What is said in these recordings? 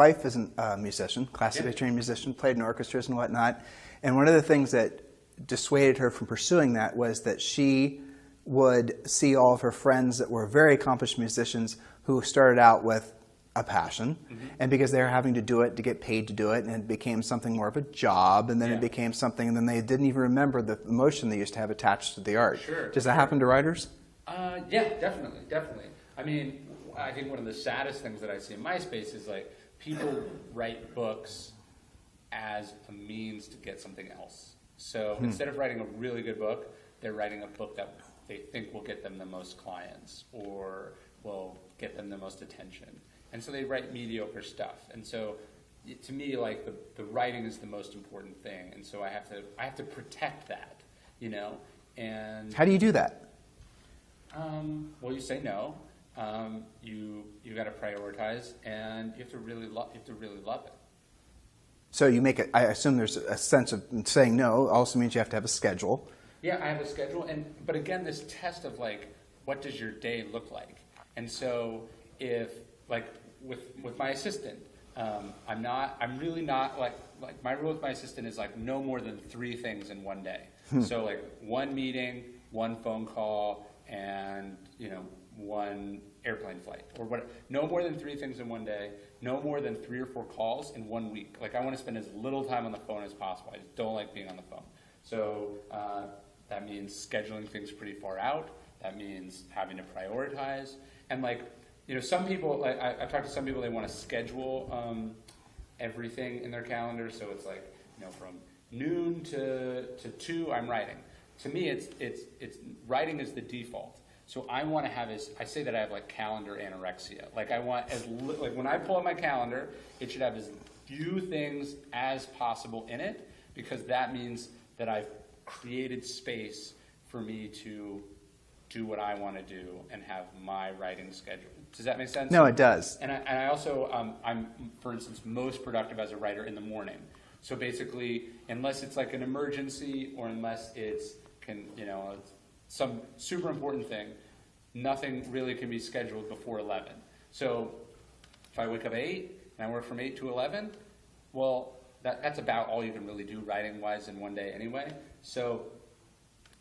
wife is a musician, classically trained musician, played in orchestras and whatnot. And one of the things that dissuaded her from pursuing that was that she would see all of her friends that were very accomplished musicians who started out with a passion, and because they were having to do it to get paid to do it, and it became something more of a job, and then it became something, and then they didn't even remember the emotion they used to have attached to the art. Does that happen to writers? Yeah, definitely. I mean, I think one of the saddest things that I see in my space is like people write books as a means to get something else. So instead of writing a really good book, they're writing a book that they think will get them the most clients or will get them the most attention. And so they write mediocre stuff. And so to me, like the writing is the most important thing. And so I have to protect that, you know. And how do you do that? Well, you say no. You got to prioritize, and you have to really love it. So you make it. I assume there's a sense of saying no. Also means you have to have a schedule. Yeah, I have a schedule, but again, this test of like, what does your day look like? And so if like with my assistant, I'm really not like my rule with my assistant is like no more than 3 things in one day. So like 1 meeting, 1 phone call, and 1 airplane flight or whatever. No more than 3 things in one day. No more than 3 or 4 calls in 1 week. Like I want to spend as little time on the phone as possible. I just don't like being on the phone. So that means scheduling things pretty far out. That means having to prioritize. And like, some people, like I've talked to some people, they want to schedule everything in their calendar. So it's like, from noon to 2, I'm writing. To me, it's writing is the default. So I want to have I say that I have like calendar anorexia. Like I want like when I pull up my calendar, it should have as few things as possible in it, because that means that I've created space for me to do what I want to do and have my writing schedule. Does that make sense? No, it does. And I also, I'm, for instance, most productive as a writer in the morning. So basically, unless it's like an emergency or unless it's some super important thing, nothing really can be scheduled before 11. So if I wake up at 8 and I work from 8 to 11, well, that's about all you can really do writing-wise in one day anyway. So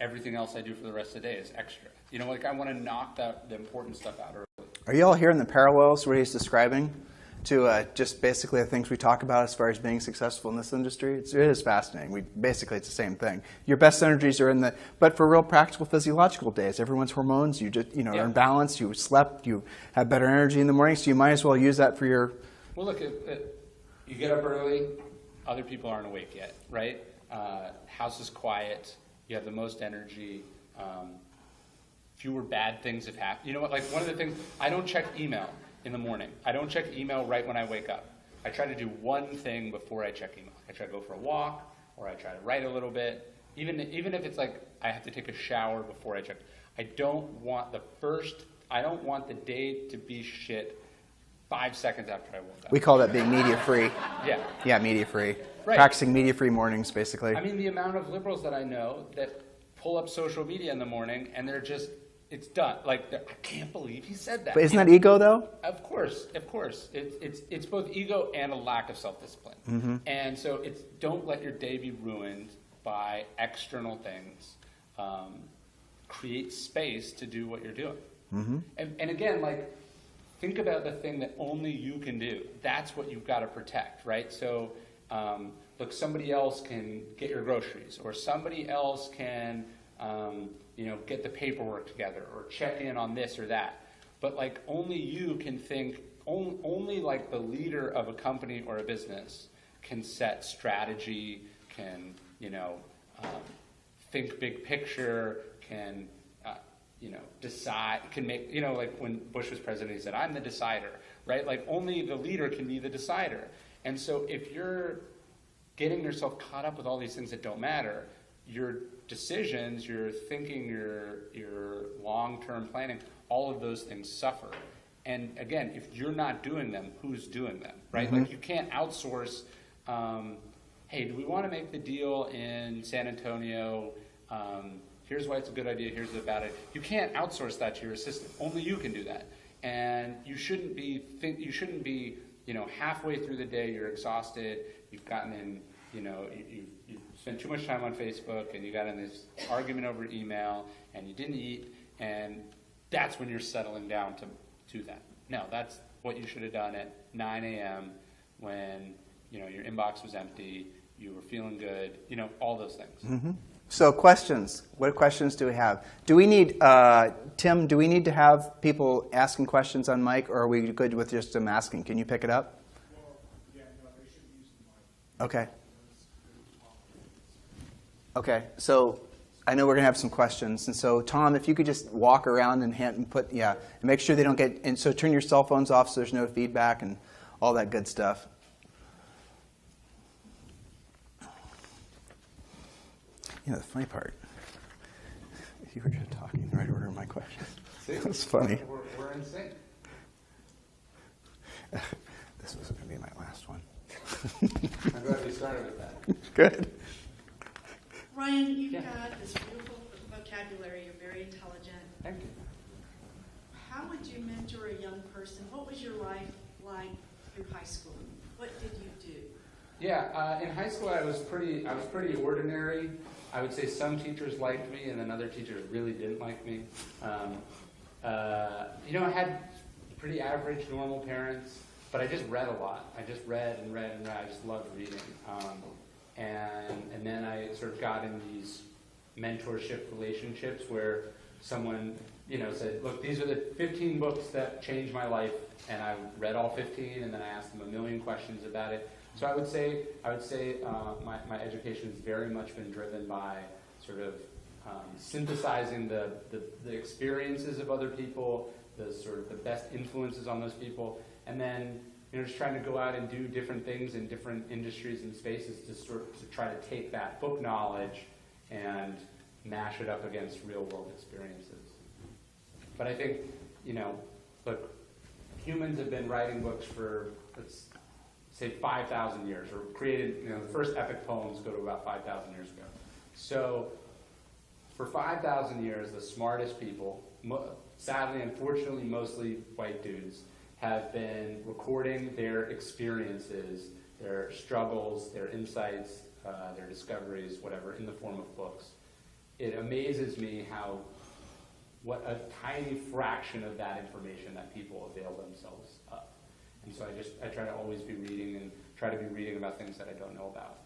everything else I do for the rest of the day is extra. Like I want to knock the important stuff out early. Are you all hearing the parallels what he's describing to just basically the things we talk about as far as being successful in this industry? It is fascinating. Basically, it's the same thing. Your best energies are in but for real practical physiological days, everyone's hormones, you just, are in balance, you slept, you have better energy in the morning, so you might as well use that for your... Well, look, you get up early, other people aren't awake yet, right? House is quiet, you have the most energy, fewer bad things have happened. You know what, like one of the things, I don't check email in the morning. I don't check email right when I wake up. I try to do one thing before I check email. I try to go for a walk, or I try to write a little bit. Even if it's like I have to take a shower before I check. I don't want the day to be shit 5 seconds after I woke up. We call that being media free. Yeah, media free. Right. Practicing media free mornings, basically. I mean, the amount of liberals that I know that pull up social media in the morning and they're just, it's done. Like, I can't believe he said that. But isn't that ego, though? Of course. It's both ego and a lack of self-discipline. Mm-hmm. And so don't let your day be ruined by external things. Create space to do what you're doing. Mm-hmm. And again, like, think about the thing that only you can do. That's what you've got to protect, right? So, look, somebody else can get your groceries, or somebody else can, get the paperwork together, or check in on this or that. But like, only you can think. Only like the leader of a company or a business can set strategy. Can think big picture. Can decide. Can make. Like when Bush was president, he said, "I'm the decider." Right? Like only the leader can be the decider. And so if you're getting yourself caught up with all these things that don't matter, your decisions, your thinking, your long-term planning, all of those things suffer. And again, if you're not doing them, who's doing them, right? Mm-hmm. Like you can't outsource, hey, do we want to make the deal in San Antonio? Here's why it's a good idea, here's the bad idea. You can't outsource that to your assistant. Only you can do that. And you shouldn't be halfway through the day, you're exhausted, you've gotten in, you've spent too much time on Facebook, and you got in this argument over email, and you didn't eat, and that's when you're settling down to that. No, that's what you should have done at 9 a.m. when, your inbox was empty, you were feeling good, all those things. Mm-hmm. So questions. What questions do we have? Do we need, Tim, do we need to have people asking questions on mic, or are we good with just them asking? Can you pick it up? Well, yeah, no, they should use the mic. Okay. Okay, so I know we're going to have some questions. And so, Tom, if you could just walk around and and make sure they don't get, and so turn your cell phones off so there's no feedback and all that good stuff. The funny part, you were just talking in the right order of my questions. See? That's funny. We're in sync. This was going to be my last one. I'm glad we started with that. Good. Ryan, you've got this beautiful vocabulary. You're very intelligent. Thank you. How would you mentor a young person? What was your life like through high school? What did you do? Yeah, in high school I was pretty ordinary. I would say some teachers liked me, and then other teachers really didn't like me. I had pretty average, normal parents, but I just read a lot. I just read and read and read. I just loved reading. And then I sort of got in these mentorship relationships where someone, said, look, these are the 15 books that changed my life, and I read all 15, and then I asked them a million questions about it. So I would say my education has very much been driven by sort of synthesizing the experiences of other people, the best influences on those people, and then just trying to go out and do different things in different industries and spaces to try to take that book knowledge and mash it up against real world experiences. But I think, look, humans have been writing books for, let's say, 5,000 years, or created, the first epic poems go to about 5,000 years ago. So for 5,000 years, the smartest people, sadly, unfortunately, mostly white dudes, have been recording their experiences, their struggles, their insights, their discoveries, whatever, in the form of books. It amazes me what a tiny fraction of that information that people avail themselves of. And so I try to always be reading and try to be reading about things that I don't know about.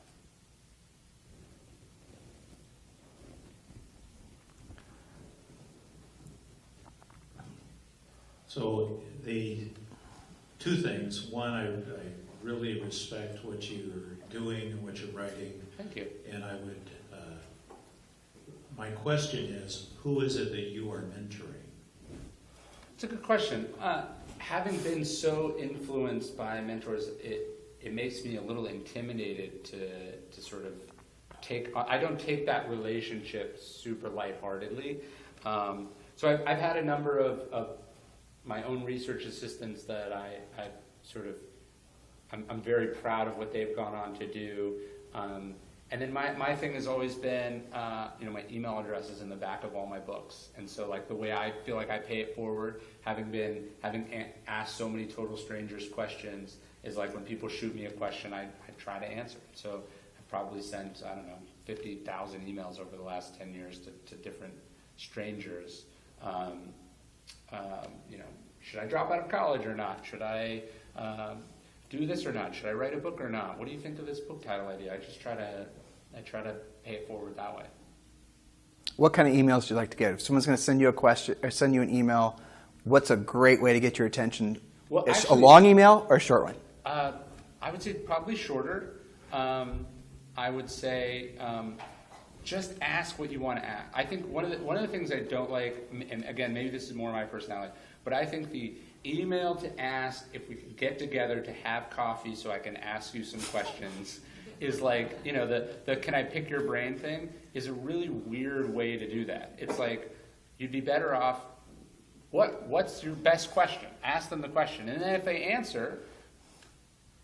So the two things. One, I really respect what you're doing and what you're writing. Thank you. And I would, my question is, who is it that you are mentoring? It's a good question. Having been so influenced by mentors, it makes me a little intimidated to sort of I don't take that relationship super lightheartedly. So I've had a number of my own research assistants that I'm very proud of what they've gone on to do. And then my thing has always been, my email address is in the back of all my books. And so like the way I feel like I pay it forward, having asked so many total strangers questions, is like when people shoot me a question, I try to answer. So I've probably sent, 50,000 emails over the last 10 years to different strangers. Should I drop out of college or not? Should I do this or not? Should I write a book or not? What do you think of this book title idea? I try to pay it forward that way. What kind of emails do you like to get? If someone's going to send you a question or send you an email, what's a great way to get your attention? Well, a long email or a short one? I would say probably shorter. I would say just ask what you want to ask. I think one of the things I don't like, and again, maybe this is more my personality, but I think the email to ask if we could get together to have coffee so I can ask you some questions is like, the can I pick your brain thing is a really weird way to do that. It's like, you'd be better off, what's your best question? Ask them the question. And then if they answer,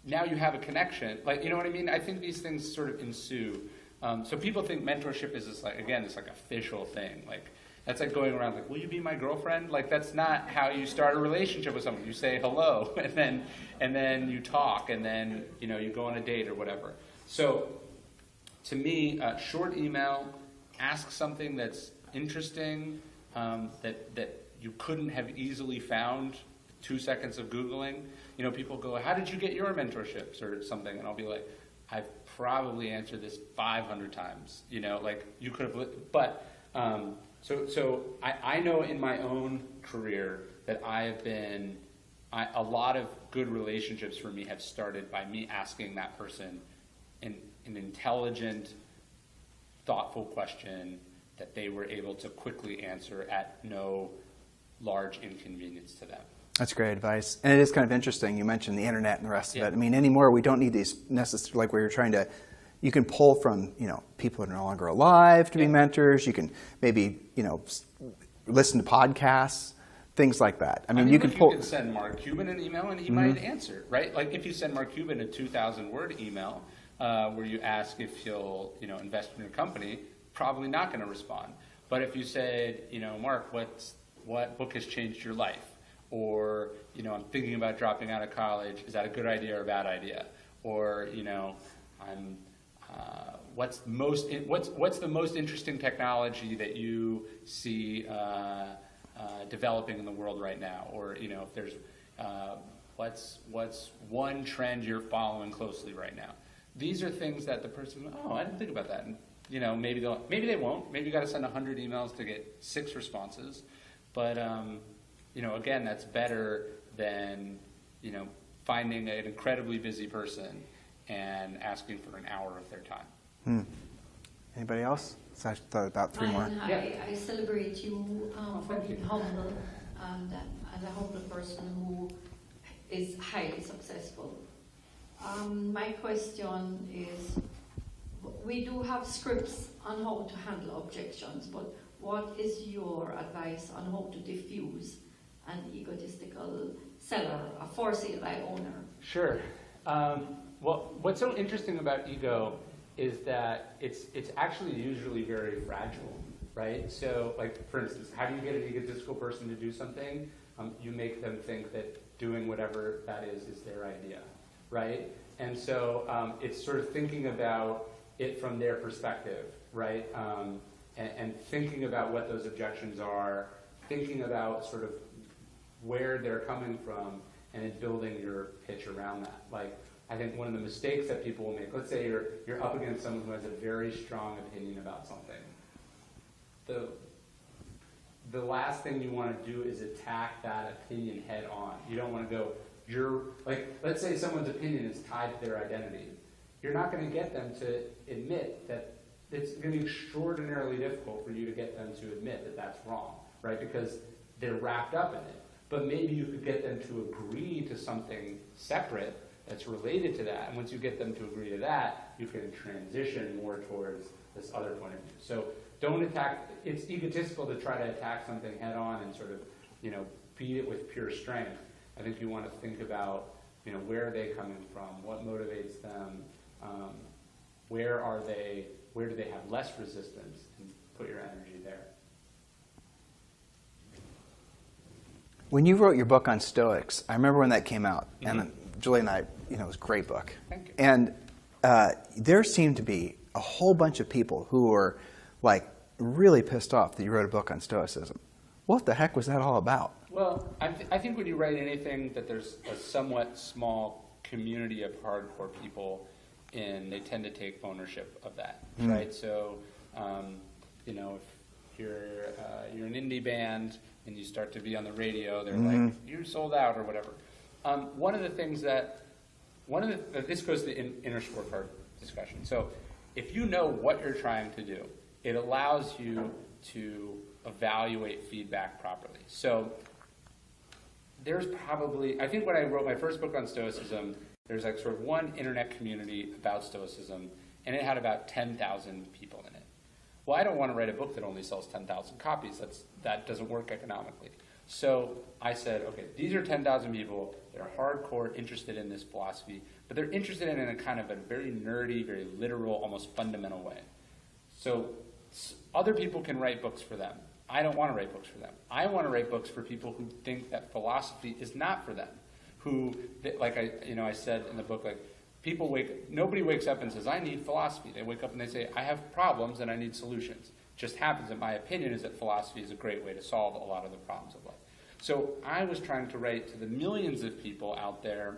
now you have a connection. Like, you know what I mean? I think these things sort of ensue. So people think mentorship is this like, again, it's like official thing. Like, That's like going around like, will you be my girlfriend? Like, that's not how you start a relationship with someone. You say hello, and then you talk, and then, you know, you go on a date or whatever. So to me, short email, ask something that's interesting, that you couldn't have easily found 2 seconds of Googling. You know, people go, how did you get your mentorships or something? And I'll be like, I've probably answered this 500 times. You know, like, you could have, but so I know in my own career that a lot of good relationships for me have started by me asking that person an intelligent, thoughtful question that they were able to quickly answer at no large inconvenience to them. That's great advice. And it is kind of interesting. You mentioned the internet and the rest of Yeah. it. I mean, anymore, we don't need these necessarily, like where you're trying to, you can pull from, you know, people that are no longer alive to be Yeah. mentors. You can maybe, you know, listen to podcasts, things like that. I mean, you can look, pull. You can send Mark Cuban an email and he might answer, right? Like, if you send Mark Cuban a 2,000-word email where you ask if he'll, you know, invest in your company, probably not going to respond. But if you said, you know, Mark, what book has changed your life? Or, you know, I'm thinking about dropping out of college. Is that a good idea or a bad idea? Or, you know, what's the most interesting technology that you see developing in the world right now? Or, you know, if there's what's one trend you're following closely right now? These are things that the person, oh, I didn't think about that. And, you know, maybe they won't. Maybe you got to send 100 emails to get 6 responses. But you know, again, that's better than, you know, finding an incredibly busy person and asking for an hour of their time. Anybody else? So I thought about 3 more. Ryan, I celebrate you for thank being you. humble and as a humble person who is highly successful. My question is, we do have scripts on how to handle objections, but what is your advice on how to diffuse an egotistical seller, a for sale by owner? Sure. Well, what's so interesting about ego is that it's actually usually very fragile, right? So, like, for instance, how do you get an egotistical person to do something? You make them think that doing whatever that is their idea, right? And so it's sort of thinking about it from their perspective, right? And thinking about what those objections are, thinking about sort of where they're coming from, and then building your pitch around that. Like, I think one of the mistakes that people will make, let's say you're up against someone who has a very strong opinion about something. The last thing you want to do is attack that opinion head on. You don't want to go, let's say someone's opinion is tied to their identity. You're not going to get them to admit that. It's going to be extraordinarily difficult for you to get them to admit that that's wrong, right? Because they're wrapped up in it. But maybe you could get them to agree to something separate that's related to that. And once you get them to agree to that, you can transition more towards this other point of view. So don't attack. It's egotistical to try to attack something head on and sort of, you know, beat it with pure strength. I think you want to think about, you know, where are they coming from? What motivates them? Where do they have less resistance? And put your energy there. When you wrote your book on Stoics, I remember when that came out, and Julie and I, you know, it was a great book. Thank you. And there seemed to be a whole bunch of people who were like really pissed off that you wrote a book on Stoicism. What the heck was that all about? Well, I think when you write anything that there's a somewhat small community of hardcore people in, they tend to take ownership of that, right? So, you know, if you're an indie band and you start to be on the radio, they're like, you're sold out or whatever. One of the things this goes to the inner scorecard discussion. So if you know what you're trying to do, it allows you to evaluate feedback properly. So there's probably, I think when I wrote my first book on Stoicism, there's like sort of one internet community about Stoicism, and it had about 10,000 people in it. Well, I don't want to write a book that only sells 10,000 copies. That doesn't work economically. So I said, okay, these are 10,000 people. They're hardcore interested in this philosophy, but they're interested in it in a kind of a very nerdy, very literal, almost fundamental way. So Other people can write books for them. I don't want to write books for them. I want to write books for people who think that philosophy is not for them. Who, like I said in the book, like nobody wakes up and says, I need philosophy. They wake up and they say, I have problems and I need solutions. It just happens that my opinion is that philosophy is a great way to solve a lot of the problems of life. So I was trying to write to the millions of people out there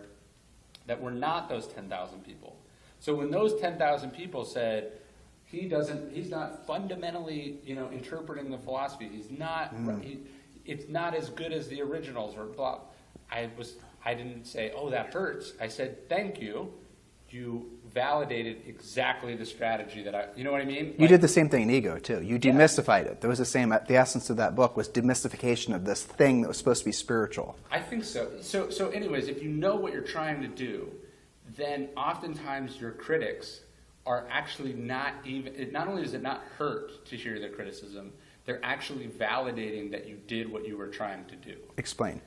that were not those 10,000 people. So when those 10,000 people said, he's not fundamentally, interpreting the philosophy, it's not as good as the originals, or blah. I didn't say, oh, that hurts. I said, thank you. You validated exactly the strategy that you know what I mean? You did the same thing in Ego, too. You demystified it. There was the essence of that book was demystification of this thing that was supposed to be spiritual. I think so. So anyways, if you know what you're trying to do, then oftentimes your critics are actually not only does it not hurt to hear their criticism, they're actually validating that you did what you were trying to do. Explain.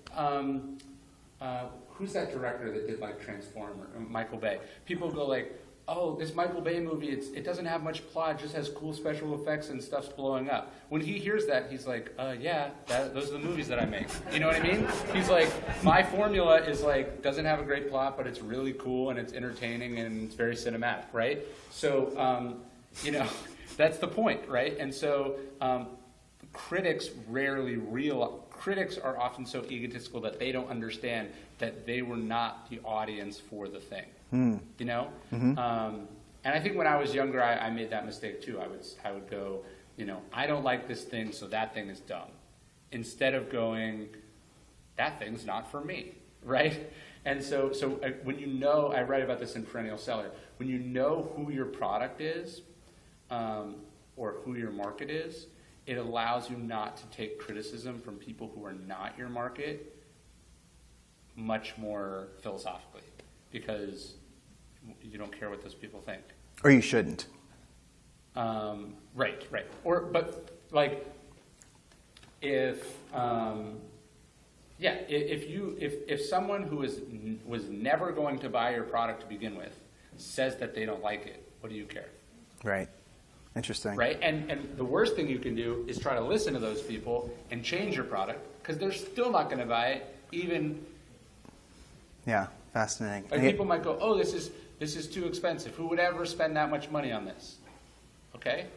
Who's that director that did like Transformer? Michael Bay. People go like, oh, this Michael Bay movie, it doesn't have much plot, it just has cool special effects and stuff's blowing up. When he hears that, he's like, yeah, those are the movies that I make. You know what I mean? He's like, my formula is like, doesn't have a great plot, but it's really cool and it's entertaining and it's very cinematic, right? So, that's the point, right? And so critics critics are often so egotistical that they don't understand that they were not the audience for the thing. And I think when I was younger, I made that mistake too. I would go, I don't like this thing, so that thing is dumb. Instead of going, that thing's not for me, right? And so when I write about this in Perennial Seller, when you know who your product is, or who your market is, it allows you not to take criticism from people who are not your market much more philosophically, because you don't care what those people think. Or you shouldn't. Right. If someone who was never going to buy your product to begin with says that they don't like it, what do you care? Right. Interesting. Right? And the worst thing you can do is try to listen to those people and change your product, because they're still not going to buy it, even. Yeah, fascinating. Like people might go, oh, this is too expensive. Who would ever spend that much money on this? Okay?